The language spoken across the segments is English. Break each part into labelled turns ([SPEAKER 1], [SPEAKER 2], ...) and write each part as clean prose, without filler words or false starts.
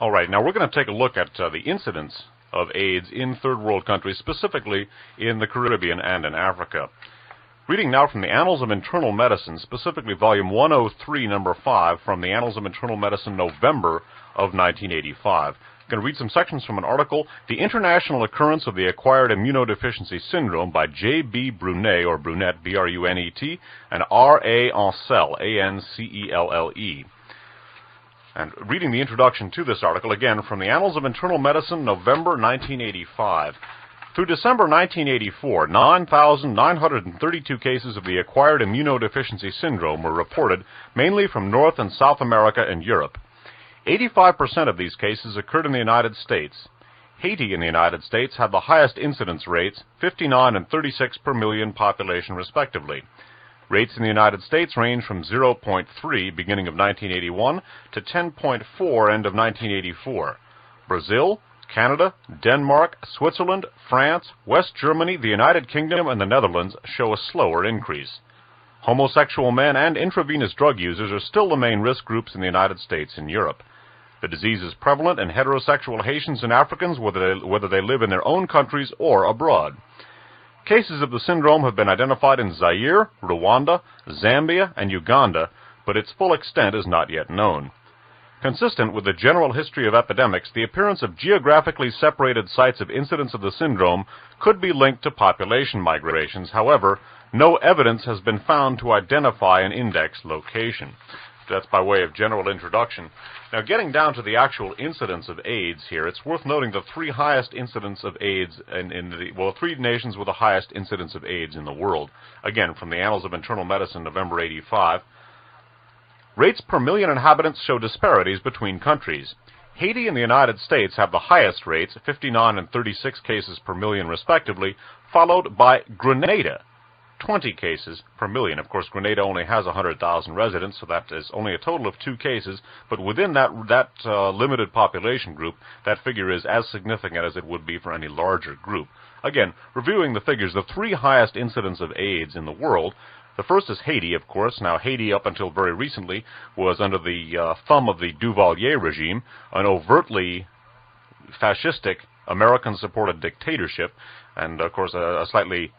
[SPEAKER 1] All right, now we're going to take a look at the incidence of AIDS in third world countries, specifically in the Caribbean and in Africa. Reading now from the Annals of Internal Medicine, specifically volume 103, number 5, from the Annals of Internal Medicine, November of 1985. I'm going to read some sections from an article, The International Occurrence of the Acquired Immunodeficiency Syndrome by J.B. Brunet, or Brunet, B-R-U-N-E-T, and R.A. Ancelle, A-N-C-E-L-L-E. And reading the introduction to this article, again, from the Annals of Internal Medicine, November 1985. Through December 1984, 9,932 cases of the acquired immunodeficiency syndrome were reported, mainly from North and South America and Europe. 85% of these cases occurred in the United States. Haiti and the United States had the highest incidence rates, 59 and 36 per million population respectively. Rates in the United States range from 0.3 beginning of 1981 to 10.4 end of 1984. Brazil, Canada, Denmark, Switzerland, France, West Germany, the United Kingdom, and the Netherlands show a slower increase. Homosexual men and intravenous drug users are still the main risk groups in the United States and Europe. The disease is prevalent in heterosexual Haitians and Africans, whether they live in their own countries or abroad. Cases of the syndrome have been identified in Zaire, Rwanda, Zambia, and Uganda, but its full extent is not yet known. Consistent with the general history of epidemics, the appearance of geographically separated sites of incidence of the syndrome could be linked to population migrations. However, no evidence has been found to identify an index location. That's by way of general introduction. Now, getting down to the actual incidence of AIDS here, it's worth noting the three highest incidence of AIDS three nations with the highest incidence of AIDS in the world. Again, from the Annals of Internal Medicine, November 85. Rates per million inhabitants show disparities between countries. Haiti and the United States have the highest rates, 59 and 36 cases per million respectively, followed by Grenada, 20 cases per million. Of course, Grenada only has 100,000 residents, so that is only a total of 2 cases, but within that limited population group, that figure is as significant as it would be for any larger group. Again, reviewing the figures, the three highest incidents of AIDS in the world. The first is Haiti, of course. Now, Haiti, up until very recently, was under the thumb of the Duvalier regime, an overtly fascistic, American-supported dictatorship, and, of course, a slightly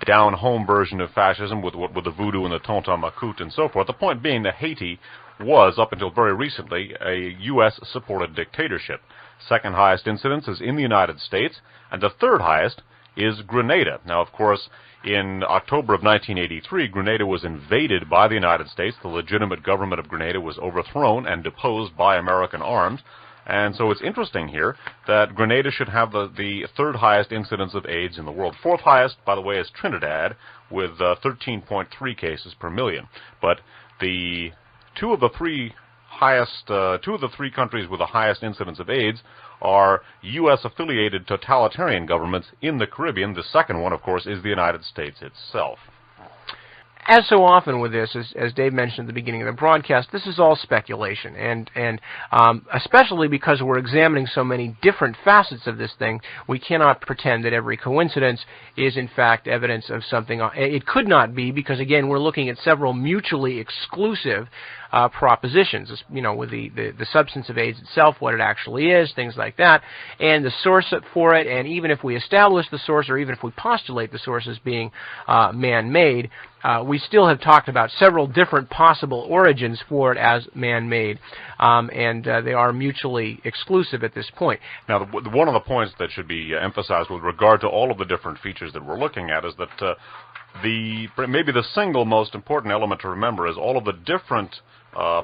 [SPEAKER 1] down-home version of fascism with the voodoo and the Tonton Macoute and so forth. The point being that Haiti was, up until very recently, a U.S.-supported dictatorship. Second highest incidence is in the United States, and the third highest is Grenada. Now, of course, in October of 1983, Grenada was invaded by the United States. The legitimate government of Grenada was overthrown and deposed by American arms. And so it's interesting here that Grenada should have the third highest incidence of AIDS in the world. Fourth highest, by the way, is Trinidad with 13.3 cases per million. But the two of the three countries with the highest incidence of AIDS are U.S.-affiliated totalitarian governments in the Caribbean. The second one, of course, is the United States itself.
[SPEAKER 2] As so often with this, as Dave mentioned at the beginning of the broadcast, this is all speculation, and especially because we're examining so many different facets of this thing, we cannot pretend that every coincidence is in fact evidence of something. It could not be, because again, we're looking at several mutually exclusive propositions, you know, with the substance of AIDS itself, what it actually is, things like that, and the source for it. And even if we establish the source, or even if we postulate the source as being man-made, we still have talked about several different possible origins for it as man-made, and they are mutually exclusive at this point.
[SPEAKER 1] Now, one of the points that should be emphasized with regard to all of the different features that we're looking at is that maybe the single most important element to remember is all of the different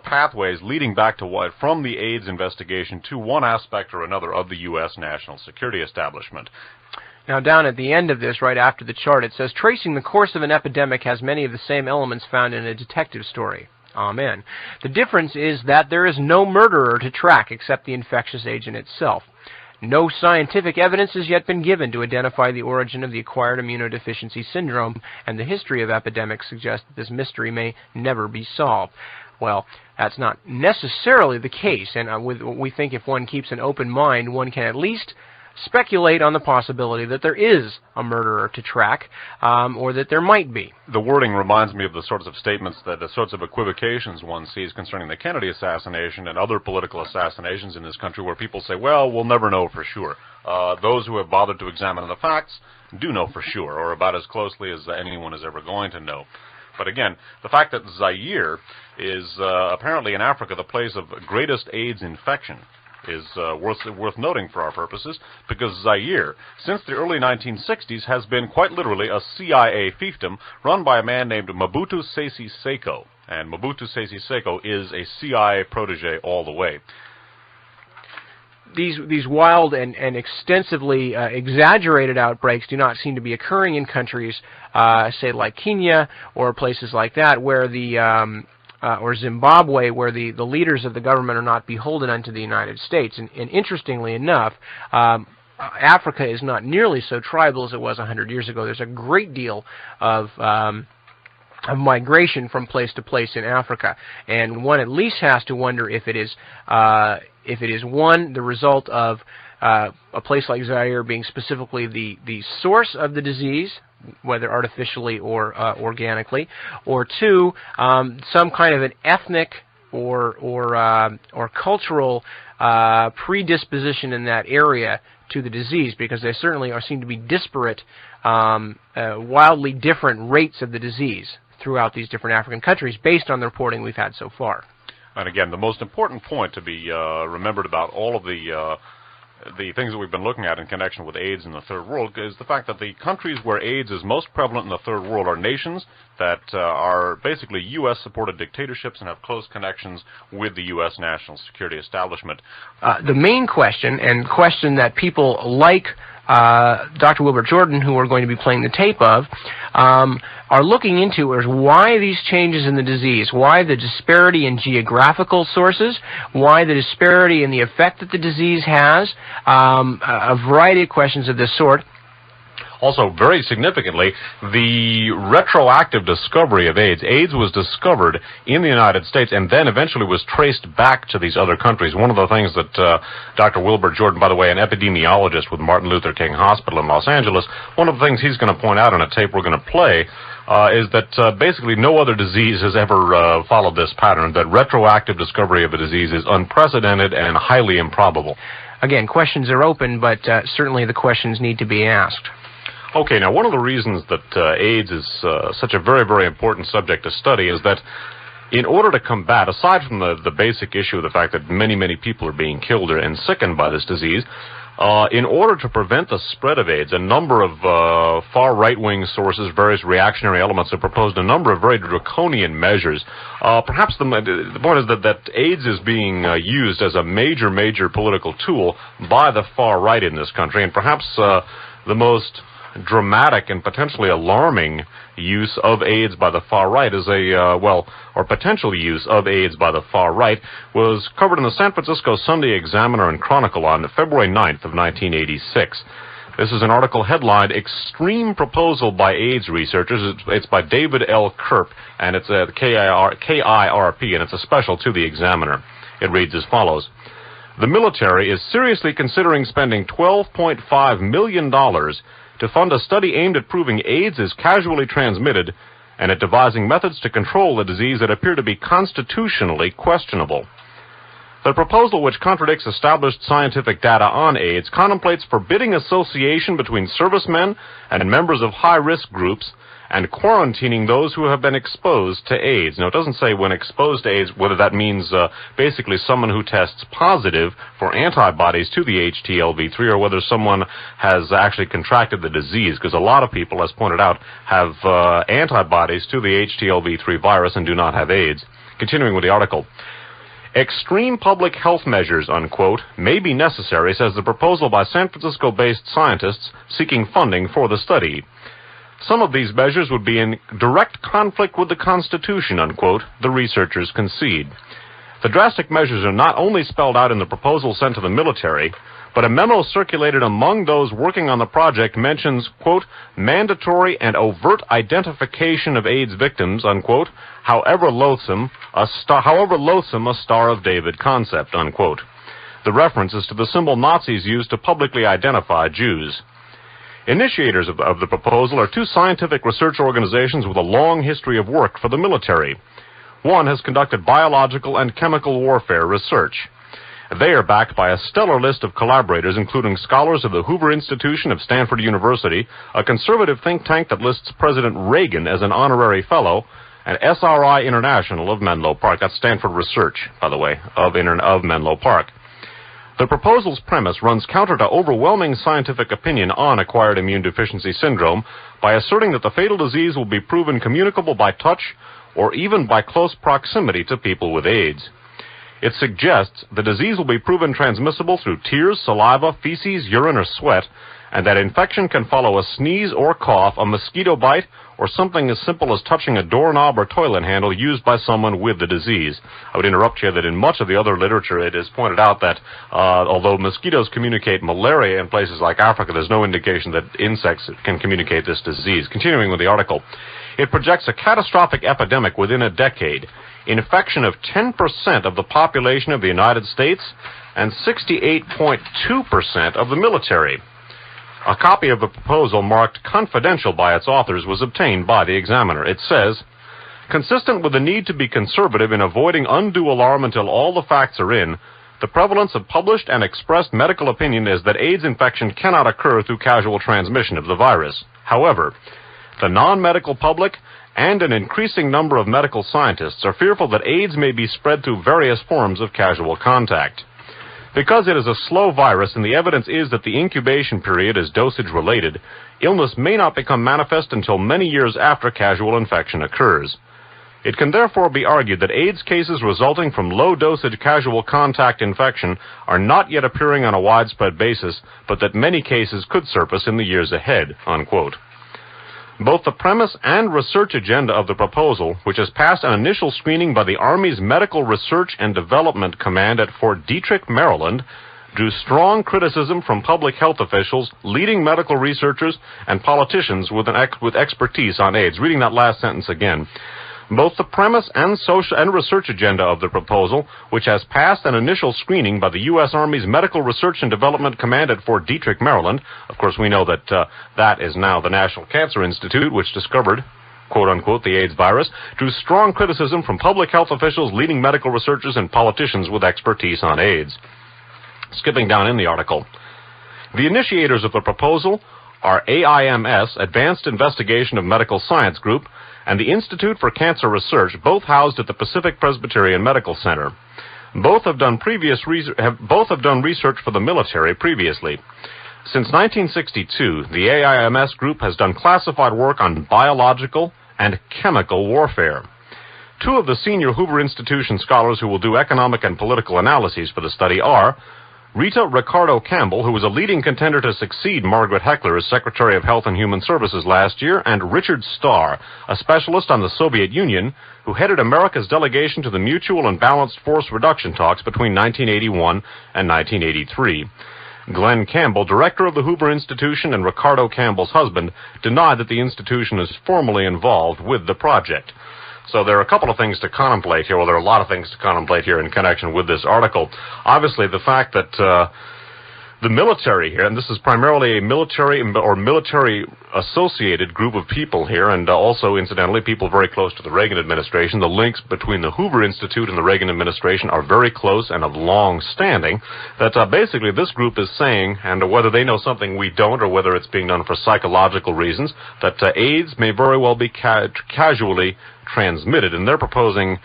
[SPEAKER 1] pathways leading back to from the AIDS investigation to one aspect or another of the U.S. national security establishment.
[SPEAKER 2] Now, down at the end of this, right after the chart, it says, tracing the course of an epidemic has many of the same elements found in a detective story. Amen. The difference is that there is no murderer to track except the infectious agent itself. No scientific evidence has yet been given to identify the origin of the acquired immunodeficiency syndrome, and the history of epidemics suggests that this mystery may never be solved. Well, that's not necessarily the case, and we think if one keeps an open mind, one can at least speculate on the possibility that there is a murderer to track, or that there might be.
[SPEAKER 1] The wording reminds me of the sorts of statements, the sorts of equivocations one sees concerning the Kennedy assassination and other political assassinations in this country, where people say, well, we'll never know for sure. Those who have bothered to examine the facts do know for sure, or about as closely as anyone is ever going to know. But again, the fact that Zaire is apparently in Africa the place of greatest AIDS infection is worth noting for our purposes, because Zaire, since the early 1960s, has been quite literally a CIA fiefdom run by a man named Mobutu Sese Seko. And Mobutu Sese Seko is a CIA protege all the way.
[SPEAKER 2] These wild and extensively exaggerated outbreaks do not seem to be occurring in countries, say like Kenya or places like that, where or Zimbabwe, where the leaders of the government are not beholden unto the United States. And interestingly enough, Africa is not nearly so tribal as it was 100 years ago. There's a great deal of migration from place to place in Africa, and one at least has to wonder if it is one, the result of a place like Zaire being specifically the source of the disease, whether artificially or organically, or two, some kind of an ethnic or cultural predisposition in that area to the disease, because they certainly seem to be disparate, wildly different rates of the disease throughout these different African countries based on the reporting we've had so far.
[SPEAKER 1] And again, the most important point to be remembered about all of the things that we've been looking at in connection with AIDS in the Third World is the fact that the countries where AIDS is most prevalent in the Third World are nations that are basically U.S.-supported dictatorships and have close connections with the U.S. national security establishment.
[SPEAKER 2] The main question, and question that people like Dr. Wilbert Jordan, who we're going to be playing the tape of, are looking into is why these changes in the disease, why the disparity in geographical sources, why the disparity in the effect that the disease has, a variety of questions of this sort.
[SPEAKER 1] Also, very significantly, the retroactive discovery of AIDS. AIDS was discovered in the United States and then eventually was traced back to these other countries. One of the things that Dr. Wilbert Jordan, by the way, an epidemiologist with Martin Luther King Hospital in Los Angeles, one of the things he's going to point out on a tape we're going to play is that basically no other disease has ever followed this pattern, that retroactive discovery of a disease is unprecedented and highly improbable.
[SPEAKER 2] Again, questions are open, but certainly the questions need to be asked.
[SPEAKER 1] Okay, now one of the reasons that AIDS is such a very, very important subject to study is that in order to combat, aside from the basic issue of the fact that many, many people are being killed and sickened by this disease, in order to prevent the spread of AIDS, a number of far right-wing sources, various reactionary elements, have proposed a number of very draconian measures. Perhaps the point is that AIDS is being used as a major, major political tool by the far right in this country, and perhaps the most dramatic and potentially alarming use of AIDS by the far right is or potential use of AIDS by the far right was covered in the San Francisco Sunday Examiner and Chronicle on February 9th of 1986. This is an article headlined "Extreme Proposal by AIDS Researchers." It's by David L. Kirp, and it's at KIRP, and it's a special to the Examiner. It reads as follows: "The military is seriously considering spending $12.5 million to fund a study aimed at proving AIDS is casually transmitted and at devising methods to control the disease that appear to be constitutionally questionable. The proposal, which contradicts established scientific data on AIDS, contemplates forbidding association between servicemen and members of high-risk groups and quarantining those who have been exposed to AIDS." Now, it doesn't say when exposed to AIDS whether that means basically someone who tests positive for antibodies to the HTLV3 or whether someone has actually contracted the disease, because a lot of people, as pointed out, have antibodies to the HTLV3 virus and do not have AIDS. Continuing with the article. "Extreme public health measures," unquote, "may be necessary," says the proposal by San Francisco-based scientists seeking funding for the study. "Some of these measures would be in direct conflict with the Constitution," unquote, the researchers concede. The drastic measures are not only spelled out in the proposal sent to the military, but a memo circulated among those working on the project mentions, quote, "mandatory and overt identification of AIDS victims," unquote, however loathsome a Star of David concept," unquote. The reference is to the symbol Nazis used to publicly identify Jews. Initiators of the proposal are two scientific research organizations with a long history of work for the military. One has conducted biological and chemical warfare research. They are backed by a stellar list of collaborators, including scholars of the Hoover Institution of Stanford University, a conservative think tank that lists President Reagan as an honorary fellow, and SRI International of Menlo Park. That's Stanford Research, by the way, of Menlo Park. The proposal's premise runs counter to overwhelming scientific opinion on acquired immune deficiency syndrome by asserting that the fatal disease will be proven communicable by touch or even by close proximity to people with AIDS. It suggests the disease will be proven transmissible through tears, saliva, feces, urine, or sweat, and that infection can follow a sneeze or cough, a mosquito bite, or something as simple as touching a doorknob or toilet handle used by someone with the disease. I would interrupt here that in much of the other literature it is pointed out that although mosquitoes communicate malaria in places like Africa, there's no indication that insects can communicate this disease. Continuing with the article, it projects a catastrophic epidemic within a decade, infection of 10% of the population of the United States and 68.2% of the military. A copy of the proposal marked confidential by its authors was obtained by the Examiner. It says, consistent with the need to be conservative in avoiding undue alarm until all the facts are in, the prevalence of published and expressed medical opinion is that AIDS infection cannot occur through casual transmission of the virus. However, the non-medical public and an increasing number of medical scientists are fearful that AIDS may be spread through various forms of casual contact. Because it is a slow virus and the evidence is that the incubation period is dosage-related, illness may not become manifest until many years after casual infection occurs. It can therefore be argued that AIDS cases resulting from low-dosage casual contact infection are not yet appearing on a widespread basis, but that many cases could surface in the years ahead, unquote. Both the premise and research agenda of the proposal, which has passed an initial screening by the Army's Medical Research and Development Command at Fort Detrick, Maryland, drew strong criticism from public health officials, leading medical researchers, and politicians with expertise on AIDS. Reading that last sentence again. Both the premise and research agenda of the proposal, which has passed an initial screening by the U.S. Army's Medical Research and Development Command at Fort Detrick, Maryland. Of course, we know that that is now the National Cancer Institute, which discovered, quote-unquote, the AIDS virus, drew strong criticism from public health officials, leading medical researchers, and politicians with expertise on AIDS. Skipping down in the article. The initiators of the proposal are AIMS, Advanced Investigation of Medical Science Group, and the Institute for Cancer Research, both housed at the Pacific Presbyterian Medical Center. Both have done research for the military previously. Since 1962, the AIMS group has done classified work on biological and chemical warfare. Two of the senior Hoover Institution scholars who will do economic and political analyses for the study are Rita Ricardo Campbell, who was a leading contender to succeed Margaret Heckler as Secretary of Health and Human Services last year, and Richard Starr, a specialist on the Soviet Union, who headed America's delegation to the Mutual and Balanced Force Reduction talks between 1981 and 1983. Glenn Campbell, director of the Hoover Institution, and Ricardo Campbell's husband, denied that the institution is formally involved with the project. So there are a couple of things to contemplate here. Well, there are a lot of things to contemplate here in connection with this article. Obviously, the fact that the military here, and this is primarily a military or military-associated group of people here, and also, incidentally, people very close to the Reagan administration. The links between the Hoover Institute and the Reagan administration are very close and of long standing, that basically this group is saying, and whether they know something we don't or whether it's being done for psychological reasons, that AIDS may very well be casually transmitted, and they're proposing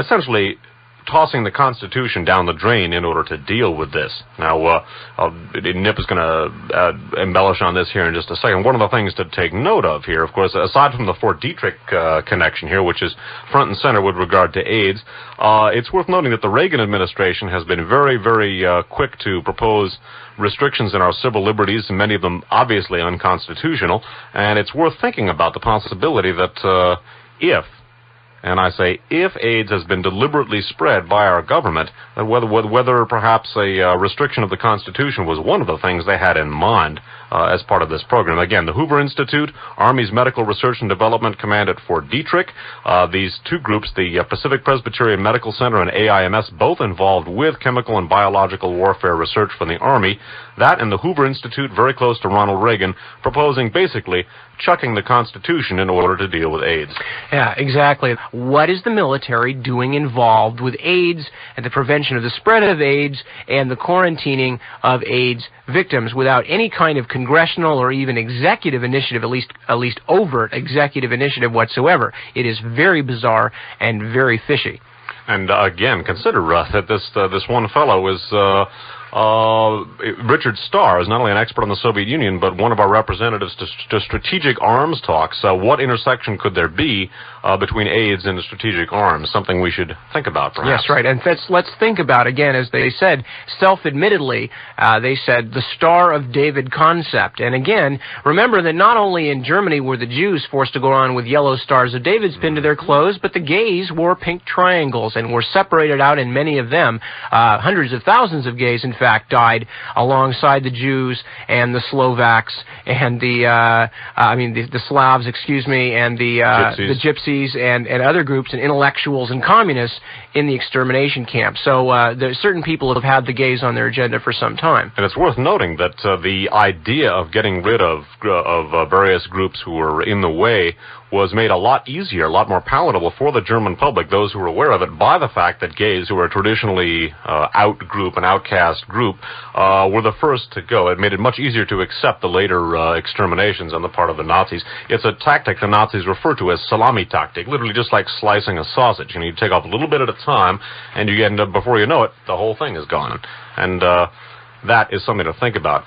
[SPEAKER 1] essentially tossing the Constitution down the drain in order to deal with this. Now, Nip is going to embellish on this here in just a second. One of the things to take note of here, of course, aside from the Fort Detrick connection here, which is front and center with regard to AIDS, it's worth noting that the Reagan administration has been very, very quick to propose restrictions in our civil liberties, and many of them obviously unconstitutional, and it's worth thinking about the possibility that if AIDS has been deliberately spread by our government, whether perhaps a restriction of the Constitution was one of the things they had in mind as part of this program. Again, the Hoover Institute, Army's Medical Research and Development Command at Fort Detrick. These two groups, the Pacific Presbyterian Medical Center and AIMS, both involved with chemical and biological warfare research for the Army. That and the Hoover Institute, very close to Ronald Reagan, proposing basically chucking the Constitution in order to deal with AIDS.
[SPEAKER 2] Yeah, exactly. What is the military doing involved with AIDS and the prevention of the spread of AIDS and the quarantining of AIDS victims without any kind of congressional or even executive initiative, at least overt executive initiative whatsoever? It is very bizarre and very fishy.
[SPEAKER 1] And again, consider, that this one fellow is Richard Starr is not only an expert on the Soviet Union, but one of our representatives to strategic arms talks. What intersection could there be between AIDS and strategic arms? Something we should think about, perhaps.
[SPEAKER 2] Yes, right. And let's think about, again, as they said, self-admittedly, they said the Star of David concept. And again, remember that not only in Germany were the Jews forced to go on with yellow stars of David's pinned to their clothes, but the gays wore pink triangles and were separated out in many of them. Hundreds of thousands of gays, in fact, died alongside the Jews and the Slovaks and the Slavs, and the Gypsies and other groups and intellectuals and communists in the extermination camps. So there's certain people who have had the gays on their agenda for some time.
[SPEAKER 1] And it's worth noting that the idea of getting rid of various groups who were in the way was made a lot easier, a lot more palatable for the German public, those who were aware of it, by the fact that gays, who were a traditionally out group, an outcast group, were the first to go. It made it much easier to accept the later exterminations on the part of the Nazis. It's a tactic the Nazis refer to as salami tactic, literally just like slicing a sausage. You take off a little bit at a time, and you end up, before you know it, the whole thing is gone. And that is something to think about.